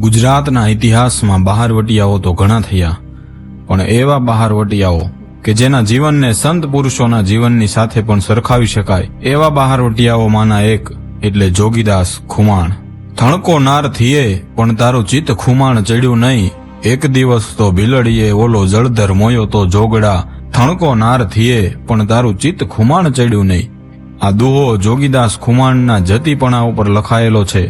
ગુજરાતના ઇતિહાસમાં બહારવટિયાઓ તો ઘણા થયા, પણ એવા બહારવટિયાઓ કે જેના જીવનને સંત પુરુષોના જીવનની સાથે પણ સરખાવી શકાય, એવા બહારવટિયાઓમાંના એક એટલે જોગીદાસ ખુમાણ. થણકો નાર થીએ પણ તારું ચિત્ત ખુમાણ ચડ્યું નહીં, એક દિવસ તો ભીલડીએ ઓલો જળધર મોયો તો જોગડા. થણકો નાર થીએ પણ તારું ચિત્ત ખુમાણ ચડ્યું નહીં. આ દુહો જોગીદાસ ખુમાણના જતીપણા ઉપર લખાયેલો છે.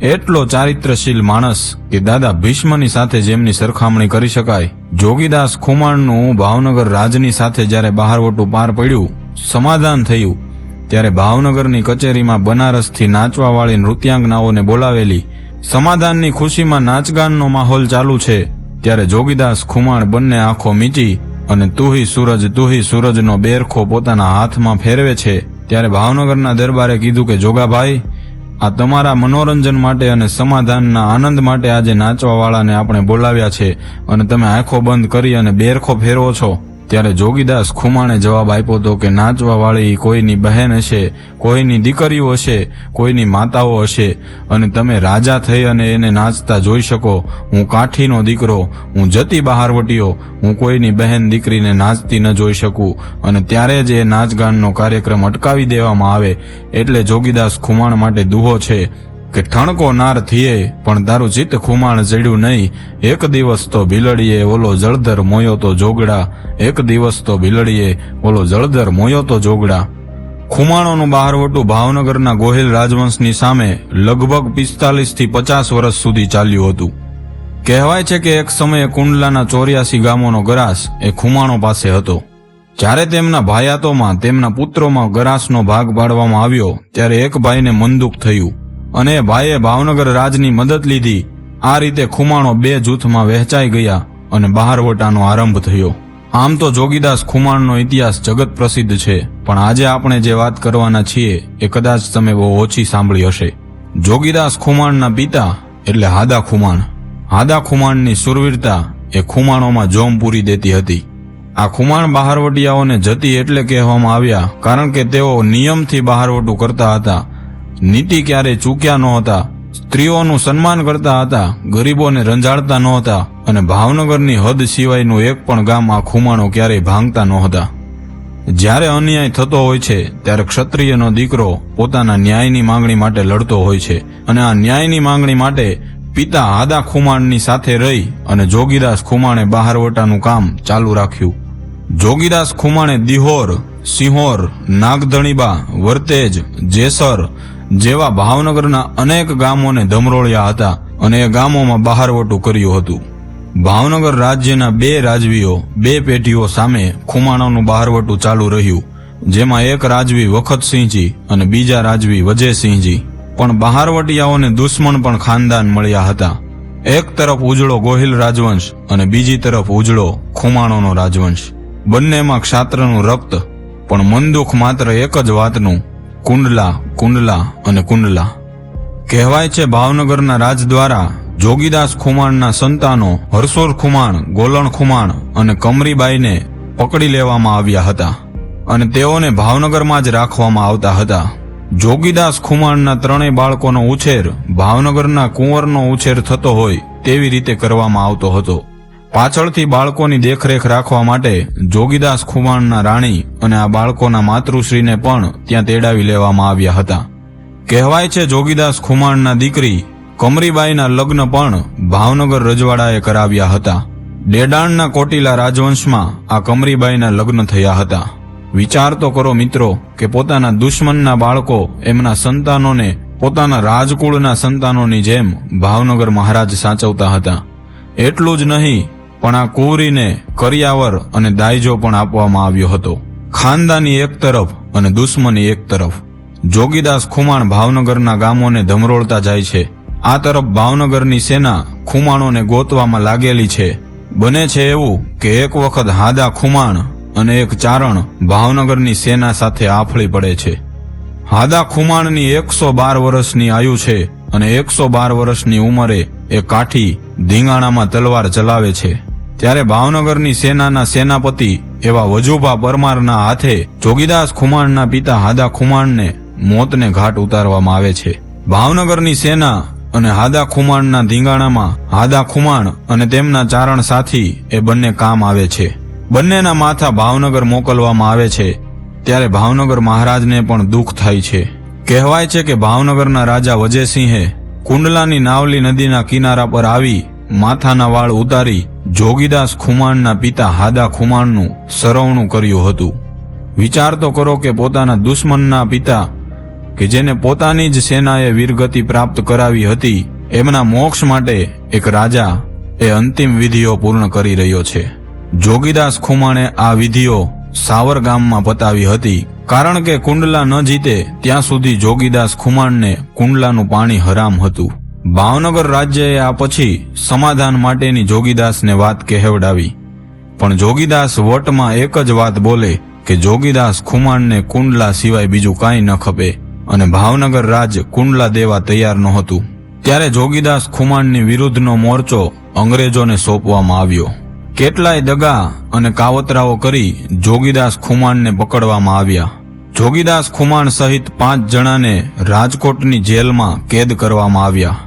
એટલો ચારિત્રશીલ માણસ કે દાદા ભીષ્મની સાથે જેમની સરખામણી કરી શકાય. જોગીદાસ ખુમાણનું ભાવનગર રાજની સાથે જ્યારે બહારવટું પાર પડ્યું, સમાધાન થયું, ત્યારે ભાવનગરની કચેરીમાં બનારસથી નાચવાવાળી નૃત્યાંગનાઓને બોલાવેલી. સમાધાનની ખુશીમાં નાચગાનનો માહોલ ચાલુ છે, ત્યારે જોગીદાસ ખુમાણ બંને આંખો મીચી અને તુહી સૂરજનો બેરખો પોતાના હાથમાં ફેરવે છે. ત્યારે ભાવનગરના દરબારે કીધું કે જોગાભાઈ, આ તમારા મનોરંજન માટે અને સમાધાનના આનંદ માટે આજે નાચવાવાળાને આપણે બોલાવ્યા છે અને તમે આંખો બંધ કરી અને બેરખો ફેરવો છો. ત્યારે જોગીદાસ ખુમાણે જવાબ આપ્યો હતો કે નાચવાવાળી કોઈની બહેન હશે, કોઈની દીકરીઓ હશે, કોઈની માતાઓ હશે, અને તમે રાજા થઈ અને એને નાચતા જોઈ શકો. હું કાઠીનો દીકરો, હું જતી બહારવટીયો, હું કોઈની બહેન દીકરીને નાચતી ન જોઈ શકું, અને ત્યારે જ એ નાચગાનનો કાર્યક્રમ અટકાવી દેવામાં આવે. એટલે જોગીદાસ ખુમાણ માટે દુહો છે કે ઠણકો નાર થીએ પણ તારું ચિત્ત ખુમાણ ચડ્યું નહીં, એક દિવસ તો ભીલડીએ ઓલો જળધર મોયો તો જોગડા. એક દિવસ તો ભીલડીએ ઓલો જળધર મોયો તો જોગડા. ખુમાણોનું બહારવટું ભાવનગરના ગોહિલ રાજવંશની સામે લગભગ 45 થી 50 વર્ષ સુધી ચાલ્યું હતું. કહેવાય છે કે એક સમયે કુંડલાના 84 ગામોનો ગરાસ એ ખુમાણો પાસે હતો. જ્યારે તેમના ભાયાતોમાં તેમના પુત્રોમાં ગરાસનો ભાગ પાડવામાં આવ્યો, ત્યારે એક ભાઈને મનદુખ થયું અને એ ભાઈએ ભાવનગર રાજની મદદ લીધી. આ રીતે ખુમાણો 2 જૂથમાં વહેંચાઈ ગયા અને બહારવટાનો આરંભ થયો. આમ તો જોગીદાસ ખુમાણનો ઇતિહાસ જગત પ્રસિદ્ધ છે, પણ આજે આપણે જે વાત કરવાના છીએ એ કદાચ તમે બહુ ઓછી સાંભળી હશે. જોગીદાસ ખુમાણના પિતા એટલે હાદા ખુમાણ. હાદા ખુમાણની સુરવીરતા એ ખુમાણોમાં જોમ પૂરી દેતી હતી. આ ખુમાણ બહારવટિયાઓને જતી એટલે કહેવામાં આવ્યા કારણ કે તેઓ નિયમથી બહારવટું કરતા હતા, નીતિ ક્યારેય ચૂક્યા નહોતા, સ્ત્રીઓનું સન્માન કરતા હતા, ગરીબોને રંજાડતા નહોતા, અને ભાવનગરની હદ સિવાયનું એક પણ ગામ આ ખુમાણો ક્યારેય ભાંગતા નહોતા. જ્યારે અન્યાય થતો હોય છે ત્યારે ક્ષત્રિયનો દીકરો પોતાના ન્યાયની માંગણી માટે લડતો હોય છે, અને આ ન્યાયની માંગણી માટે પિતા હાદા ખુમાણની સાથે રહી અને જોગીદાસ ખુમાણે બહારવટાનું કામ ચાલુ રાખ્યું. જોગીદાસ ખુમાણે દિહોર, સિંહોર, નાગધણીબા, વર્તેજ, જેસર જેવા ભાવનગરના અનેક ગામોને ધમરોળ્યા હતા અને એ ગામોમાં બહારવટું કર્યું હતું. ભાવનગર રાજ્યના 2 રાજવીઓ 2 પેઢીઓ સામે ખુમાણોનું બહારવટું ચાલુ રહ્યું, જેમાં એક રાજવી વખતસિંહજી અને બીજા રાજવી વજયસિંહજી. પણ બહારવટિયાઓને દુશ્મન પણ ખાનદાન મળ્યા હતા. એક તરફ ઉજળો ગોહિલ રાજવંશ અને બીજી તરફ ઉજળો ખુમાણોનો રાજવંશ. બંનેમાં ક્ષાત્રનું રક્ત, પણ મનદુખ માત્ર એક જ વાતનું, કુંડલા, કુંડલા અને કુંડલા. કહેવાય છે ભાવનગરના રાજદ્વારા જોગીદાસ ખુમાણના સંતાનો હરસોર ખુમાણ, ગોલણ ખુમાણ અને કમરીબાઈને પકડી લેવામાં આવ્યા હતા અને તેઓને ભાવનગરમાં જ રાખવામાં આવતા હતા. જોગીદાસ ખુમાણના 3 બાળકોનો ઉછેર ભાવનગરના કુંવરનો ઉછેર થતો હોય તેવી રીતે કરવામાં આવતો હતો. પાછળથી બાળકોની દેખરેખ રાખવા માટે જોગીદાસ ખુમાણના રાણી અને આ બાળકોના માતૃશ્રીને પણ ત્યાં તેડાવી લેવામાં આવ્યા હતા. કહેવાય છે જોગીદાસ ખુમાણના દીકરી કમરીબાઈના લગ્ન પણ ભાવનગર રજવાડાએ કરાવ્યા હતા. ડેડાણના કોટીલા રાજવંશમાં આ કમરીબાઈના લગ્ન થયા હતા. વિચાર તો કરો મિત્રો કે પોતાના દુશ્મનના બાળકો એમના સંતાનોને પોતાના રાજકુળના સંતાનોની જેમ ભાવનગર મહારાજ સાચવતા હતા. એટલું જ નહીં, પણ આ કુંવરીને કરિયાવર અને દાયજો પણ આપવામાં આવ્યો હતો. ખાનદાની એક તરફ અને દુશ્મની એક તરફ. જોગીદાસ ખુમાણ ભાવનગરના ગામોને ધમરોળતા જાય છે. આ તરફ ભાવનગરની સેના ખુમાણોને ગોતવામાં લાગેલી છે. બને છે એવું કે એક વખત હાદા ખુમાણ અને એક ચારણ ભાવનગરની સેના સાથે આફળી પડે છે. હાદા ખુમાણની 112 વર્ષની આયુ છે અને 112 વર્ષની ઉંમરે એ કાઠી ધીંગાણામાં તલવાર ચલાવે છે. ત્યારે ભાવનગરની સેનાના સેનાપતિ એવા વજુભા પરમારના હાથે જોગીદાસ ખુમાણના પિતા હાદા ખુમાણને મોતને ઘાટ ઉતારવામાં આવે છે. ભાવનગરની સેના અને હાદા ખુમાણના ધીંગાણામાં હાદા ખુમાણ અને તેમના ચારણ સાથી એ બંને કામ આવે છે. બંનેના માથા ભાવનગર મોકલવામાં આવે છે. ત્યારે ભાવનગર મહારાજને પણ દુઃખ થાય છે. કહેવાય છે કે ભાવનગરના રાજા વજયસિંહે કુંડલાની નાવલી નદીના કિનારા પર આવી માથાના વાળ ઉતારી જોગીદાસ ખુમાણના પિતા હાદા ખુમાણનું સરવણું કર્યું હતું. વિચાર તો કરો કે પોતાના દુશ્મનના પિતા કે જેને પોતાની જ સેનાએ વીરગતિ પ્રાપ્ત કરાવી હતી, એમના મોક્ષ માટે એક રાજા એ અંતિમ વિધિઓ પૂર્ણ કરી રહ્યો છે. જોગીદાસ ખુમાણે આ વિધિઓ સાવર ગામમાં પતાવી હતી, કારણ કે કુંડલા ન જીતે ત્યાં સુધી જોગીદાસ ખુમાણને કુંડલાનું પાણી હરામ હતું. ભાવનગર રાજ્યએ આ પછી સમાધાન માટેની જોગીદાસને વાત કહેવડાવી, પણ જોગીદાસ વટમાં એક જ વાત બોલે કે જોગીદાસ ખુમાણને કુંડલા સિવાય બીજું કાંઈ ન ખપે અને ભાવનગર રાજ કુંડલા દેવા તૈયાર નહોતું. ત્યારે જોગીદાસ ખુમાણની વિરુદ્ધનો મોરચો અંગ્રેજોને સોંપવામાં આવ્યો. કેટલાય દગા અને કાવતરાઓ કરી જોગીદાસ ખુમાણને પકડવામાં આવ્યા. જોગીદાસ ખુમાણ સહિત 5 જણાને રાજકોટની જેલમાં કેદ કરવામાં આવ્યા.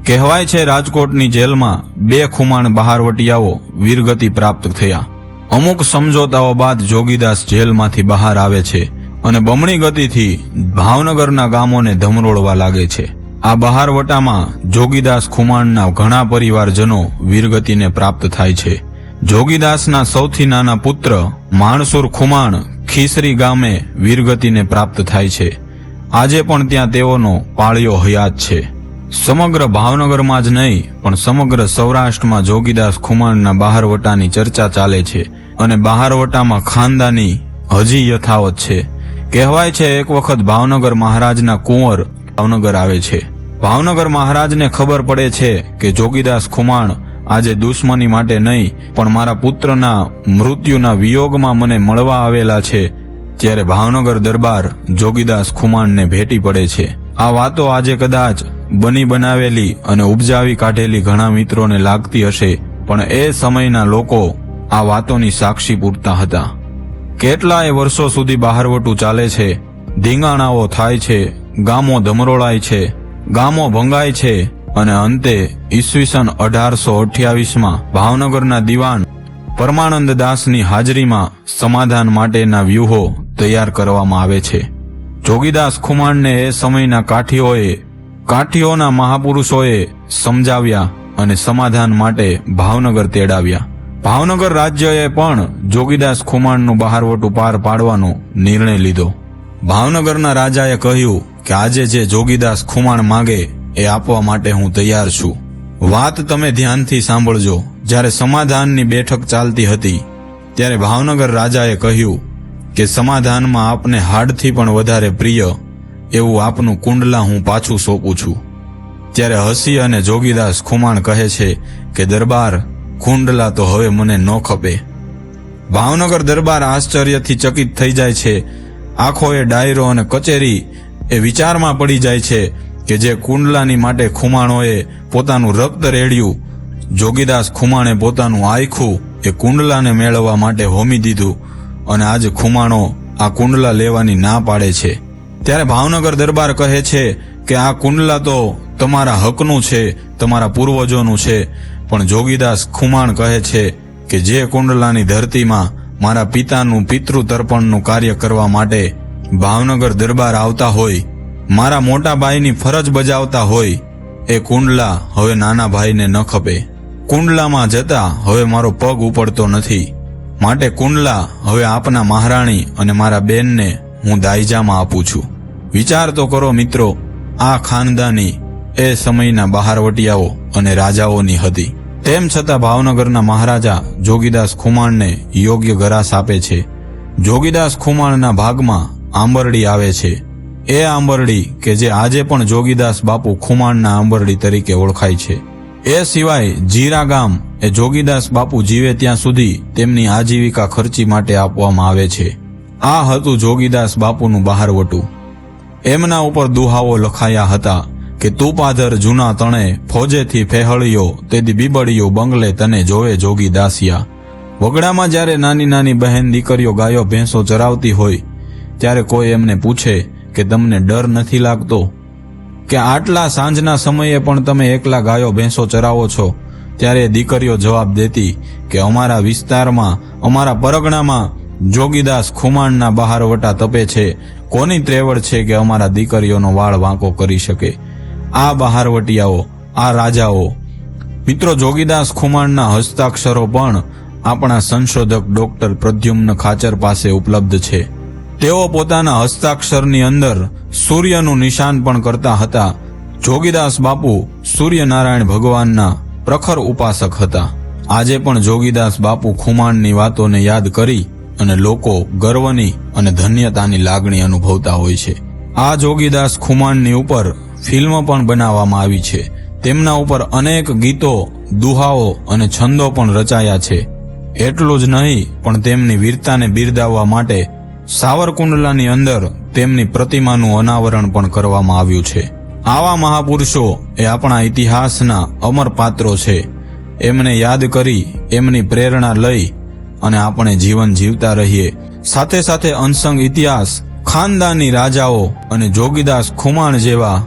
કહેવાય છે રાજકોટની જેલમાં 2 ખુમાણ બહારવટિયાઓ વીરગતિ પ્રાપ્ત થયા. અમુક સમજોતાઓ બાદ જોગીદાસ જેલમાંથી બહાર આવે છે અને બમણી ગતિથી ભાવનગરના ગામોને ધમરોળવા લાગે છે. આ બહારવટામાં જોગીદાસ ખુમાણના ઘણા પરિવારજનો વીરગતિને પ્રાપ્ત થાય છે. જોગીદાસના સૌથી નાના પુત્ર માણસુર ખુમાણ ખીસરી ગામે વીરગતિને પ્રાપ્ત થાય છે. આજે પણ ત્યાં તેઓનો પાળિયો હયાત છે. સમગ્ર ભાવનગરમાં જ નહીં પણ સમગ્ર સૌરાષ્ટ્રમાં જોગીદાસ ખુમાણના બહારવટાની ચર્ચા ચાલે છે અને બહારવટામાં ખાનદાની હજી યથાવત છે. કહેવાય છે એક વખત ભાવનગર મહારાજના કુંવર ભાવનગર આવે છે. ભાવનગર મહારાજને ખબર પડે છે કે જોગીદાસ ખુમાણ આજે દુશ્મની માટે નહીં પણ મારા પુત્રના મૃત્યુના વિયોગમાં મને મળવા આવેલા છે. ત્યારે ભાવનગર દરબાર જોગીદાસ ખુમાણને ભેટી પડે છે. આ વાતો આજે કદાચ બની બનાવેલી અને ઉપજાવી કાઢેલી ઘણા મિત્રોને લાગતી હશે, પણ એ સમયના લોકો આ વાતોની સાક્ષી પૂરતા હતા. કેટલાય વર્ષો સુધી બહારવટું ચાલે છે, ધીંગાણાઓ થાય છે, ગામો ધમરોળાય છે, ગામો ભંગાય છે અને અંતે ઈસવીસન 1828માં ભાવનગરના દિવાન પરમાનંદ દાસની હાજરીમાં સમાધાન માટેના વ્યૂહો તૈયાર કરવામાં આવે છે. જોગીદાસ ખુમાણને એ સમયના કાઠીઓના મહાપુરુષોએ સમજાવ્યા અને સમાધાન માટે ભાવનગર તેડાવ્યા. ભાવનગર રાજ્યએ પણ જોગીદાસ ખુમાણનું બહારવટું પાર પાડવાનો નિર્ણય લીધો. ભાવનગરના રાજાએ કહ્યું કે આજે જે જોગીદાસ ખુમાણ માગે એ આપવા માટે હું તૈયાર છું. વાત તમે ધ્યાનથી સાંભળજો. જ્યારે સમાધાનની બેઠક ચાલતી હતી ત્યારે ભાવનગર રાજાએ કહ્યું કે સમાધાનમાં આપને હાડથી પણ વધારે પ્રિય એવું આપનું કુંડલા હું પાછું સોંપું છું. ત્યારે હસી અને જોગીદાસ ખુમાણ કહે છે કે દરબાર, કુંડલા તો હવે મને ન ખપે. ભાવનગર દરબાર આશ્ચર્યથી ચકિત થઈ જાય છે. આખો એ ડાયરો અને કચેરી એ વિચારમાં પડી જાય છે કે જે કુંડલાની માટે ખુમાણોએ પોતાનું રક્ત રેડ્યું, જોગીદાસ ખુમાણે પોતાનું આયખું એ કુંડલાને મેળવવા માટે હોમી દીધું અને આજે ખુમાણો આ કુંડલા લેવાની ના પાડે છે. ત્યારે ભાવનગર દરબાર કહે છે કે આ કુંડલા તો તમારા હકનું છે, તમારા પૂર્વજોનું છે, પણ જોગીદાસ ખુમાણ કહે છે કે જે કુંડલાની ધરતીમાં મારા પિતાનું પિતૃ તર્પણનું કાર્ય કરવા માટે ભાવનગર દરબાર આવતા હોય, મારા મોટા ભાઈની ફરજ બજાવતા હોય, એ કુંડલા હવે નાના ભાઈને ન ખપે. કુંડલામાં જતા હવે મારો પગ ઉપડતો નથી. માટે કુંડલા હવે આપના મહારાણી અને મારા બેનને હું દાયજામાં આપું છું. વિચાર તો કરો મિત્રો, આ ખાનદાની એ સમયના બહારવટિયાઓ અને રાજાઓની હતી. તેમ છતાં ભાવનગરના મહારાજા જોગીદાસ ખુમાણને યોગ્ય ગરાસ આપે છે. જોગીદાસ ખુમાણના ભાગમાં આંબરડી આવે છે. એ આંબરડી કે જે આજે પણ જોગીદાસ બાપુ ખુમાણના આંબરડી તરીકે ઓળખાય છે. એ સિવાય જીરા ગામ એ જોગીદાસ બાપુ જીવે ત્યાં સુધી તેમની આજીવિકા ખર્ચી માટે આપવામાં આવે છે. આ હતું જોગીદાસ બાપુનું બહારવટું. એમના ઉપર દુહાઓ લખાયા હતા કે તું પાધર જૂના તણે ફોજેથી ફેહળિયો તેદી બીબડિયો બંગલે તને જોવે જોગી દાસિયા. વગડામાં જ્યારે નાની નાની બહેન દીકરીઓ ગાયો ભેંસો ચરાવતી હોય ત્યારે કોઈ એમને પૂછે કે તમને ડર નથી લાગતો? કે આટલા સાંજના સમયે પણ તમે એકલા ગાયો ભેંસો ચરાવો છો? ત્યારે દીકરીઓ જવાબ દેતી કે અમારા વિસ્તારમાં, અમારા પરગણામાં જોગીદાસ ખુમાણના બહારવટા તપે છે. કોની ત્રેવડ છે કે અમારા દીકરીઓનો વાળ વાંકો કરી શકે? આ બહારવટિયાઓ, આ રાજાઓ. મિત્રો, જોગીદાસ ખુમાણના હસ્તાક્ષરો પણ આપણા સંશોધક ડોક્ટર પ્રદ્યુમ્ન ખાચર પાસે ઉપલબ્ધ છે. તેઓ પોતાના હસ્તાક્ષરની અંદર સૂર્યનું નિશાન પણ કરતા હતા. જોગીદાસ બાપુ સૂર્યનારાયણ ભગવાનના પ્રખર ઉપાસક હતા. આજે પણ જોગીદાસ બાપુ ખુમાણની વાતોને યાદ કરી અને લોકો ગર્વની અને ધન્યતાની લાગણી અનુભવતા હોય છે. આ જોગીદાસ ખુમાણની ઉપર ફિલ્મ પણ બનાવવામાં આવી છે. તેમના ઉપર અનેક ગીતો, દુહાઓ અને છંદો પણ રચાયા છે. એટલું જ નહીં, પણ તેમની વીરતાને બિરદાવવા માટે સાવરકુંડલાની અંદર તેમની પ્રતિમાનું અનાવરણ પણ કરવામાં આવ્યું છે. આવા મહાપુરુષો એ આપણા ઇતિહાસના અમર પાત્રો છે. એમને યાદ કરી, એમની પ્રેરણા લઈ અને આપણે જીવન જીવતા રહીએ. સાથે સાથે અનસંગ ઇતિહાસ, ખાનદાની રાજાઓ અને જોગીદાસ ખુમાણ જેવા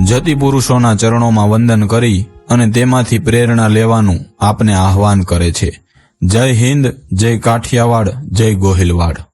જતિ પુરુષોના ચરણોમાં વંદન કરી અને તેમાંથી પ્રેરણા લેવાનું આપને આહ્વાન કરે છે. જય હિન્દ, જય કાઠિયાવાડ, જય ગોહિલવાડ.